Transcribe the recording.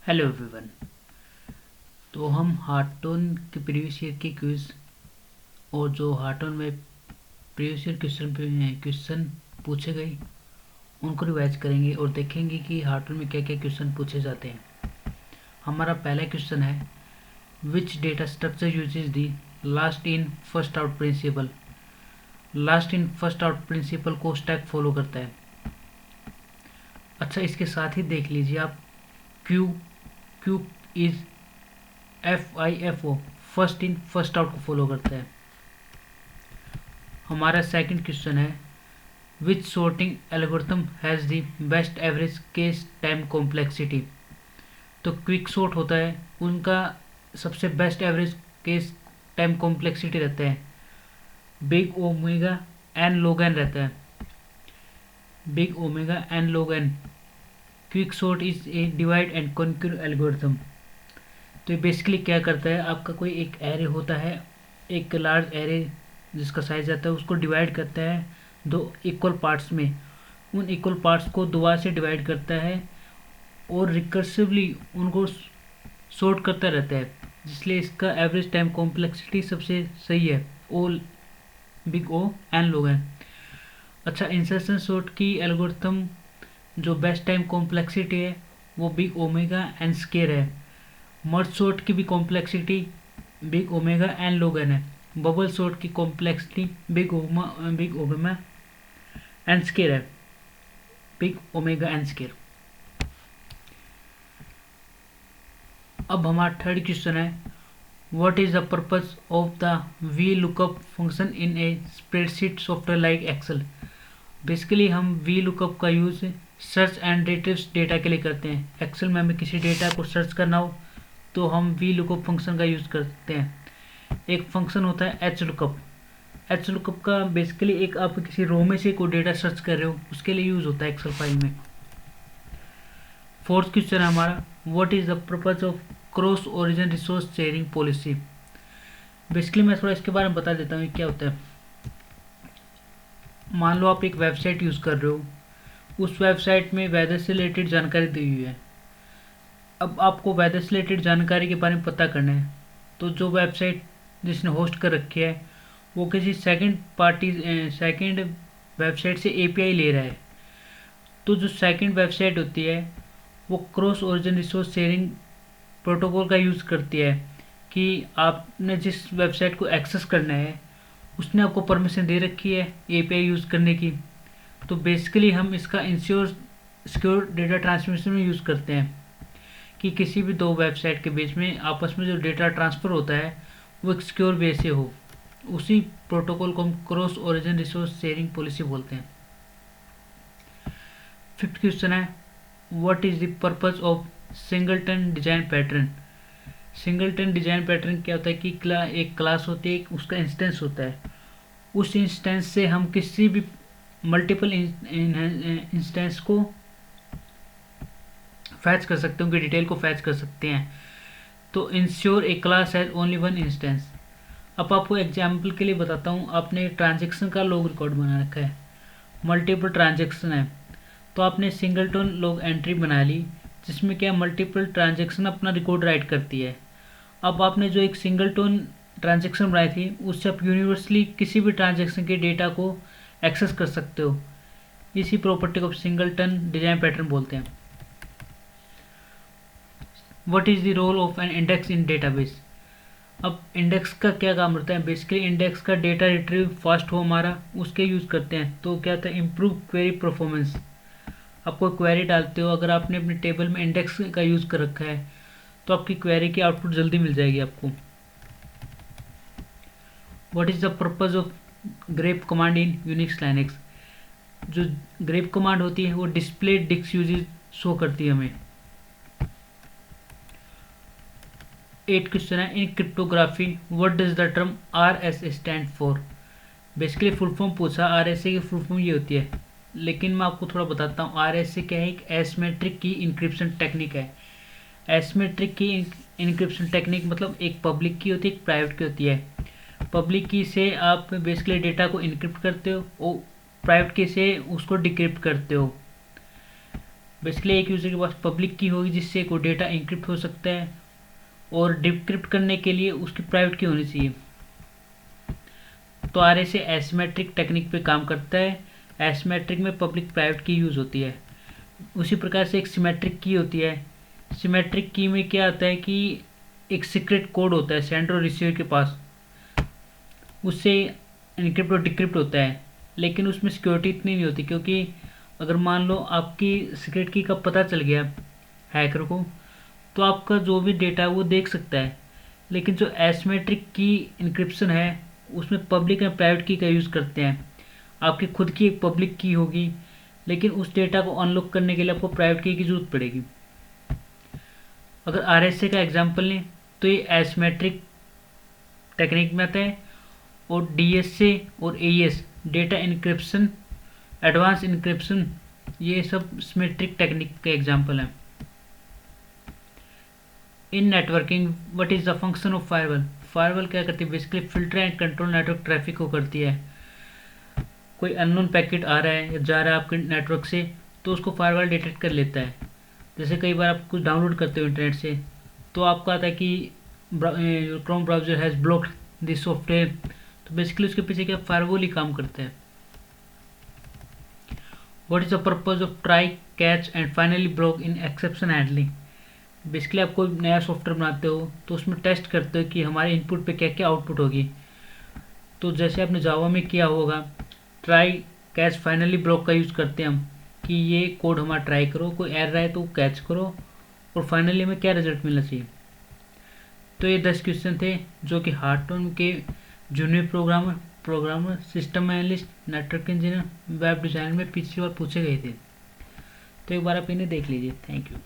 Hello everyone. तो हम हार्टोन के प्रीवियस ईयर के क्विज और जो हार्टोन में प्रीवियस ईयर क्वेश्चन पूछे गए उनको रिवाइज करेंगे और देखेंगे कि हार्टोन में क्या क्या क्वेश्चन पूछे जाते हैं। हमारा पहला क्वेश्चन है, which data structure uses the last in first out principle. Last in first out principle को स्टैक फॉलो करता है। अच्छा, इसके साथ ही देख लीजिए आप, queue queue is FIFO, first in first out को फॉलो करता है। हमारा सेकंड क्वेश्चन है, which sorting algorithm has the best average case time complexity. तो क्विक सॉर्ट होता है, उनका सबसे best average case time complexity रहता है big omega n log n रहता है, big omega n log n. Quick sort is a divide and conquer algorithm. तो ये बेसिकली क्या करता है, आपका कोई एक एरे होता है, एक लार्ज एरे जिसका साइज आता है, उसको डिवाइड करता है दो इक्वल पार्ट्स में। उन इक्वल पार्ट्स को दोबारा से डिवाइड करता है और रिकर्सिवली उनको सॉर्ट करता रहता है, इसलिए इसका एवरेज टाइम कॉम्प्लेक्सिटी सबसे सही है, O big O n log n. अच्छा, इंसर्शन सॉर्ट की एल्गोरिथम जो बेस्ट टाइम कॉम्प्लेक्सिटी है वो बिग ओमेगा एन स्क्वायर है। मर्ज सॉर्ट की भी complexity big omega n log n है। बबल सॉर्ट की complexity big omega n square है, बिग ओमेगा एन स्क्वायर। अब हमारा थर्ड क्वेश्चन है, what is the purpose of the V lookup function in a spreadsheet software like Excel. Basically हम V lookup का use search and retrieve data के लिए करते हैं। एक्सेल में हमें किसी डेटा को सर्च करना हो तो हम वी लुकअप फंक्शन का यूज़ करते हैं। एक फंक्शन होता है एच लुकअप। एच लुकअप का बेसिकली एक आप किसी रो में से कोई डेटा सर्च कर रहे हो उसके लिए यूज़ होता है एक्सेल फाइल में। फोर्थ क्वेश्चन है हमारा, what is the purpose of cross origin resource sharing policy. Basically मैं थोड़ा इसके बारे में बता देता हूँ क्या होता है। मान लो आप एक वेबसाइट यूज़ कर रहे हो, उस वेबसाइट में वेदर से रिलेटेड जानकारी दी हुई है। अब आपको वेदर से रिलेटेड जानकारी के बारे में पता करना है, तो जो वेबसाइट जिसने होस्ट कर रखी है वो किसी सेकंड वेबसाइट से API ले रहा है। तो जो सेकंड वेबसाइट होती है वो cross origin resource sharing protocol का यूज़ करती है कि आपने जिस वेबसाइट को एक्सेस करना है उसने आपको परमिशन दे रखी है API यूज़ करने की। तो बेसिकली हम इसका सिक्योर डेटा ट्रांसमिशन में यूज़ करते हैं कि किसी भी दो वेबसाइट के बीच में आपस में जो डेटा ट्रांसफ़र होता है वो एक सिक्योर वे से हो। उसी प्रोटोकॉल को हम cross origin resource sharing policy बोलते हैं। फिफ्थ क्वेश्चन है, what is the purpose of singleton design pattern. Singleton design pattern क्या होता है कि एक क्लास होती है, उसका इंस्टेंस होता है, उस इंस्टेंस से हम किसी भी मल्टीपल इंस्टेंस को फैच कर सकते हैं, उनकी डिटेल को फैच कर सकते हैं। तो ensure A class has only one instance. अब आपको एग्जाम्पल के लिए बताता हूँ, आपने ट्रांजेक्शन का लॉग रिकॉर्ड बना रखा है, मल्टीपल ट्रांजेक्शन है, तो आपने सिंगलटन लॉग एंट्री बना ली जिसमें क्या मल्टीपल ट्रांजेक्शन अपना रिकॉर्ड राइट करती है। अब आपने जो एक सिंगलटन ट्रांजेक्शन बनाई थी उससे आप यूनिवर्सली किसी भी ट्रांजेक्शन के डेटा को एक्सेस कर सकते हो। इसी प्रॉपर्टी को सिंगलटन डिजाइन पैटर्न बोलते हैं। What is the role of an index in database. अब इंडेक्स का क्या काम होता है, बेसिकली इंडेक्स का डेटा रिट्रीव फास्ट हो हमारा, उसके यूज़ करते हैं। तो क्या होता है, इम्प्रूव क्वेरी परफॉर्मेंस। आपको क्वेरी डालते हो, अगर आपने अपने टेबल में इंडेक्स का यूज़ कर रखा है तो आपकी क्वेरी की आउटपुट जल्दी मिल जाएगी आपको। What is the purpose of grape command in Unix Linux. जो ग्रेप कमांड होती है वो डिस्प्ले डिस्क यूजेज शो करती है हमें। 8 क्वेश्चन है, in cryptography what does the term RSA stand for. Basically full form पूछा, RSA की फुल फॉर्म ये होती है, लेकिन मैं आपको थोड़ा बताता हूँ। RSA क्या है, एक एसिमेट्रिक की इंक्रिप्शन टेक्निक है। एसिमेट्रिक की इंक्रिप्शन टेक्निक मतलब एक पब्लिक की होती है, एक प्राइवेट की होती है। पब्लिक की से आप बेसिकली डेटा को इनक्रिप्ट करते हो और प्राइवेट की से उसको डिक्रिप्ट करते हो। बेसिकली एक यूज़र के पास पब्लिक की होगी जिससे कोई डेटा इंक्रिप्ट हो सकता है, और डिक्रिप्ट करने के लिए उसकी प्राइवेट की होनी चाहिए। तो RSA एसिमेट्रिक टेक्निक पे काम करता है। एसिमेट्रिक में पब्लिक प्राइवेट की यूज़ होती है। उसी प्रकार से एक सिमेट्रिक की होती है। सिमेट्रिक की में क्या आता है कि एक सीक्रेट कोड होता है सेंडर और रिसीवर के पास, उससे इनक्रिप्ट और डिक्रिप्ट होता है, लेकिन उसमें सिक्योरिटी इतनी नहीं होती, क्योंकि अगर मान लो आपकी सीक्रेट की का पता चल गया हैकर को, तो आपका जो भी डेटा है वो देख सकता है। लेकिन जो एसिमेट्रिक की इंक्रिप्शन है उसमें पब्लिक एंड प्राइवेट की का यूज़ करते हैं। आपकी खुद की एक पब्लिक की होगी, लेकिन उस डेटा को अनलॉक करने के लिए आपको प्राइवेट की ज़रूरत पड़ेगी। अगर RSA का एग्जांपल लें तो ये एसिमेट्रिक टेक्निक में आता है, और DSA और AES data encryption, advance encryption, ये सब सिमेट्रिक टेक्निक के एग्जांपल हैं। In networking what is the function of firewall? Firewall क्या करती है? Basically filter and control network traffic को करती है। कोई अननोन पैकेट आ रहा है या जा रहा है आपके नेटवर्क से, तो उसको फायरवॉल डिटेक्ट कर लेता है। जैसे कई बार आप कुछ डाउनलोड करते हो इंटरनेट से, तो आपको आता है कि Chrome browser has blocked this software, तो बेसिकली उसके पीछे क्या फायरवॉल ही काम करता है। What is the purpose of try catch and finally block in exception handling? Basically आप कोई नया सॉफ्टवेयर बनाते हो तो उसमें टेस्ट करते हो कि हमारे इनपुट पे क्या क्या आउटपुट होगी। तो जैसे आपने जावा में किया होगा, ट्राई कैच फाइनली ब्लॉक का यूज़ करते हैं हम, कि ये कोड हमारा ट्राई करो, कोई एरर आए तो कैच करो, और फाइनली हमें क्या रिजल्ट मिलना चाहिए। तो ये 10 क्वेश्चन थे जो कि हार्टन के junior programmer, system analyst, network engineer, web designer में पिछली बार पूछे गए थे। तो एक बार आप इन्हें देख लीजिए। Thank you.